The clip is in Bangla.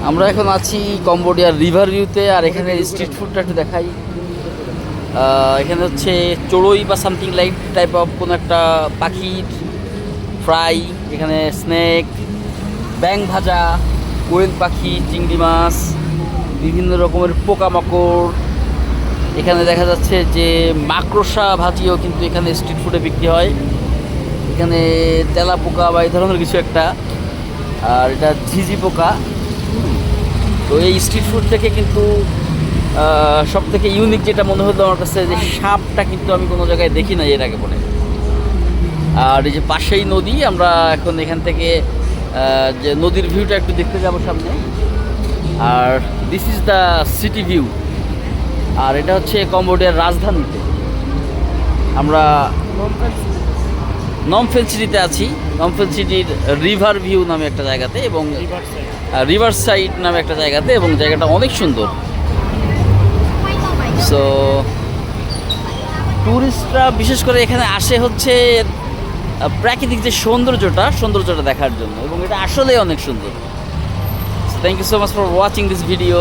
আমরা এখন আছি কম্বোডিয়ার রিভার ভিউতে, আর এখানে স্ট্রিট ফুডটা একটু দেখাই। এখানে হচ্ছে চড়ুই বা সামথিং লাইক টাইপ অফ কোনো একটা পাখির ফ্রাই, এখানে স্নেক, ব্যাং ভাজা, কোয়েল পাখি, চিংড়ি মাছ, বিভিন্ন রকমের পোকামাকড়। এখানে দেখা যাচ্ছে যে মাকড়সা ভাজিও কিন্তু এখানে স্ট্রিট ফুডে বিক্রি হয়। এখানে তেলা পোকা বা এই ধরনের কিছু একটা, আর এটা ঝিঝি পোকা। তো এই স্ট্রিট ফুড থেকে কিন্তু সব থেকে ইউনিক যেটা মনে হলো আমার কাছে, যে সাপটা কিন্তু আমি কোনো জায়গায় দেখি না এর আগে পরে। আর এই যে পাশেই নদী, আমরা এখন এখান থেকে যে নদীর ভিউটা একটু দেখতে যাবো সামনে। আর this is the city view. আর এটা হচ্ছে কম্বোডিয়ার রাজধানীতে। আমরা নমফেন সিটিতে আছি। নমফেন সিটির রিভার ভিউ নামে একটা জায়গাতে, এবং রিভার সাইড নামে একটা জায়গাতে, এবং জায়গাটা অনেক সুন্দর। সো ট্যুরিস্টরা বিশেষ করে এখানে আসে হচ্ছে প্রাকৃতিক যে সৌন্দর্যটা দেখার জন্য, এবং এটা আসলেই অনেক সুন্দর। Thank you so much for watching this video.